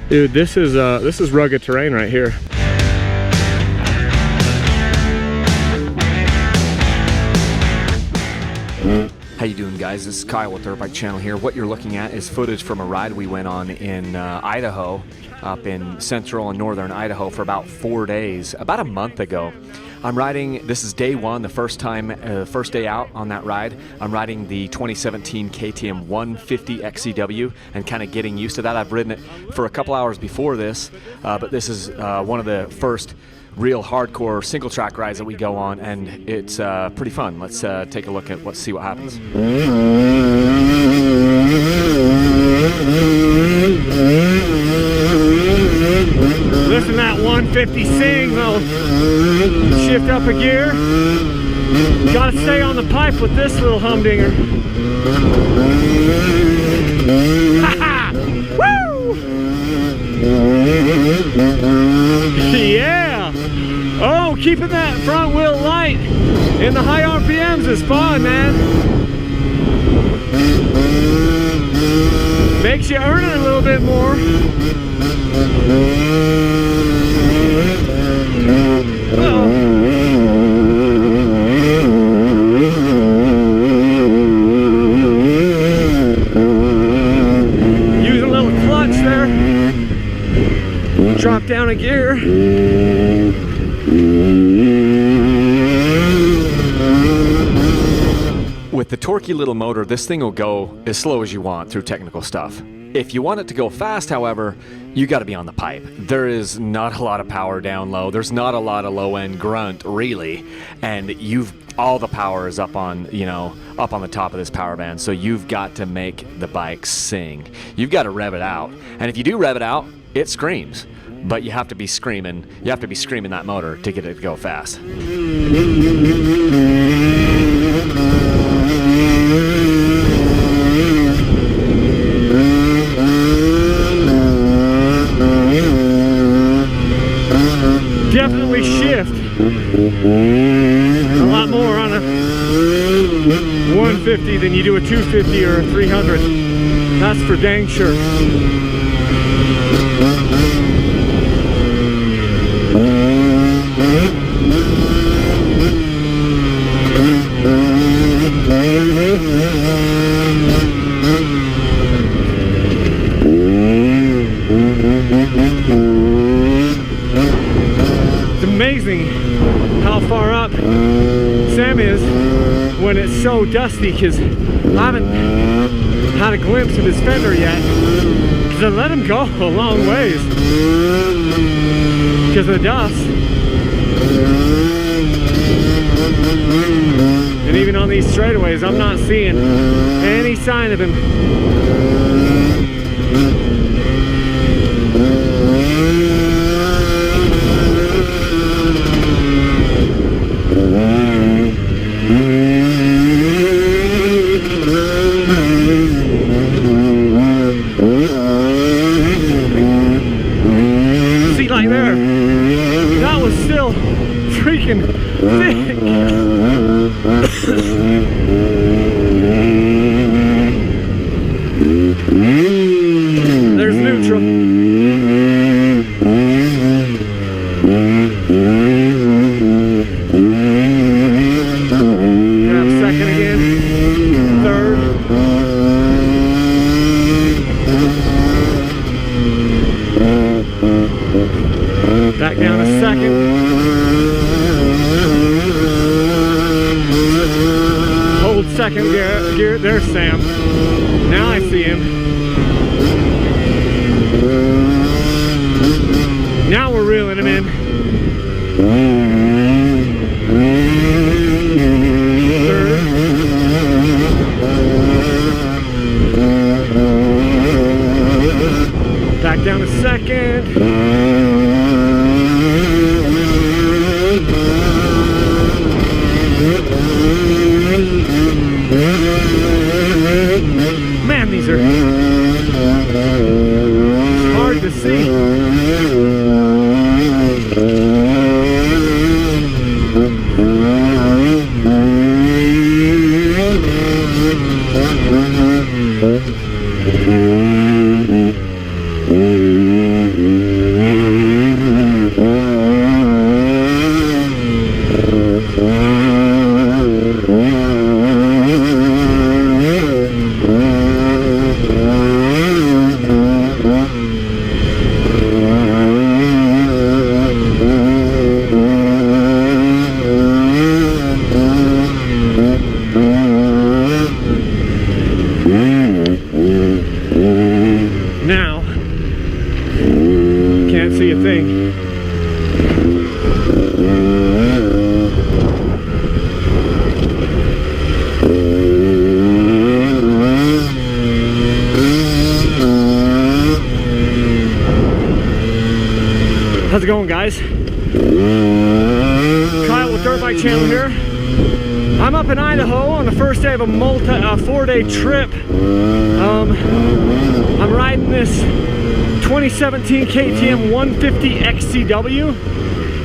Dude, this is rugged terrain right here. How you doing, guys? This is Kyle with Dirt Bike Channel here. What you're looking at is footage from a ride we went on in Idaho, up in central and northern Idaho for about 4 days, about a month ago. I'm riding, this is day one, the first day out on that ride. I'm riding the 2017 KTM 150 XCW and kind of getting used to that. I've ridden it for a couple hours before this, but this is one of the first real hardcore single track rides that we go on, and it's pretty fun. Let's take a look at, let's see what happens. Listen to that 150 sing, though. Shift up a gear. Gotta stay on the pipe with this little humdinger. Ha-ha! Woo! Yeah! Oh, keeping that front wheel light in the high RPMs is fun, man. Makes you earn it a little bit more. Use a little clutch there. Drop down a gear. With the torquey little motor, this thing will go as slow as you want through technical stuff. If you want it to go fast, however, you got to be on the pipe. There is not a lot of power down low. There's not a lot of low-end grunt, really, and all the power is up on, up on the top of this power band. So you've got to make the bike sing. You've got to rev it out, and if you do rev it out, it screams. But you have to be screaming. You have to be screaming that motor to get it to go fast. Definitely shift a lot more on a 150 than you do a 250 or a 300. That's for dang sure. It's amazing how far up Sam is when it's so dusty, because I haven't had a glimpse of his fender yet, because I let him go a long ways because of the dust. And even on these straightaways, I'm not seeing any sign of him. See, like there, that was still freaking thick. There's neutral. Grab second again. Third. Back down a second. Hold second gear. There's Sam. Now I see him. Now we're reeling him in. Third. Back down a second. Man, these are hard to see. now. Can't see a thing. How's it going, guys? Kyle with Dirt Bike Channel here. I'm up in Idaho on the first day of a 4-day trip. I'm riding this 2017 KTM 150 XCW,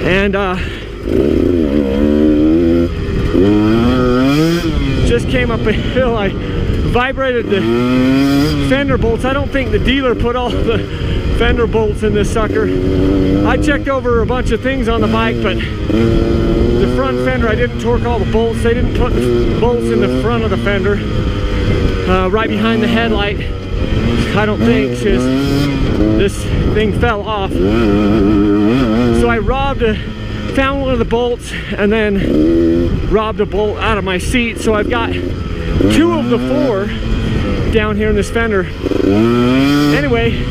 and just came up a hill. I vibrated the fender bolts. I don't think the dealer put all the fender bolts in this sucker. I checked over a bunch of things on the bike, but the front fender, I didn't torque all the bolts. They didn't put the bolts in the front of the fender, right behind the headlight. I don't think, because this thing fell off. So I found one of the bolts and then robbed a bolt out of my seat. So I've got 2 of the 4 down here in this fender. Anyway,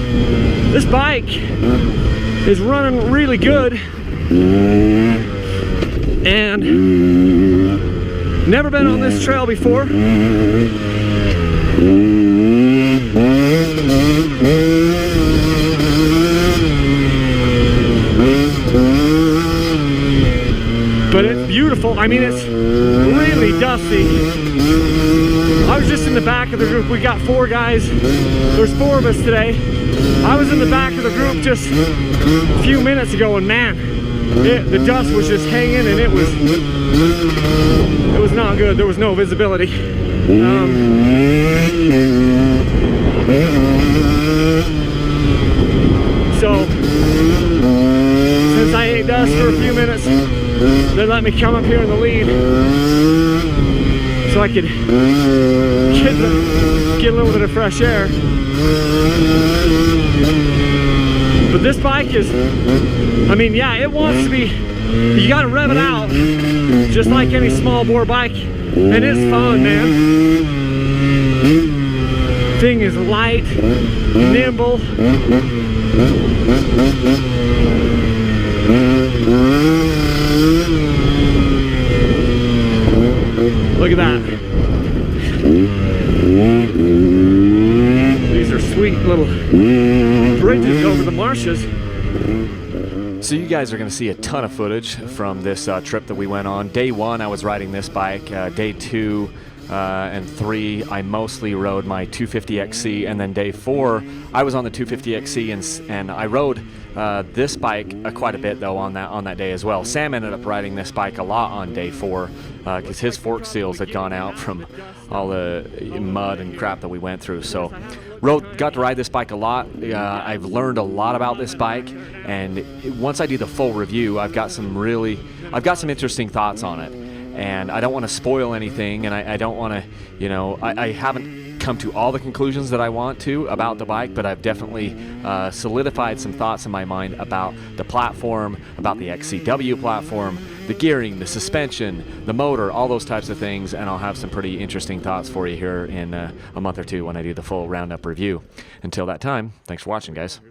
this bike is running really good, and never been on this trail before. But it's beautiful. I mean, it's really dusty. I was just in the back of the group. We got 4 guys. There's 4 of us today. I was in the back of the group just a few minutes ago, and man, the dust was just hanging, and it was not good. There was no visibility. So since I ate dust for a few minutes, they let me come up here in the lead so I could get a little bit of fresh air. But this bike is, I mean, yeah, it wants to be, you gotta rev it out just like any small bore bike, and it's fun, man. Thing is light, nimble. Look at that. These are sweet little bridges over the marshes. So you guys are going to see a ton of footage from this trip that we went on. Day 1, I was riding this bike. Day 2 and 3, I mostly rode my 250XC, and then day 4, I was on the 250XC, and I rode this bike quite a bit though on that day as well. Sam ended up riding this bike a lot on day 4 because his fork seals had gone out from all the mud and crap that we went through. So got to ride this bike a lot. I've learned a lot about this bike, and once I do the full review, I've got some interesting thoughts on it. And I don't want to spoil anything, and I don't want to, I haven't come to all the conclusions that I want to about the bike, but I've definitely solidified some thoughts in my mind about the platform, about the XCW platform, the gearing, the suspension, the motor, all those types of things, and I'll have some pretty interesting thoughts for you here in a month or two when I do the full roundup review. Until that time, thanks for watching, guys.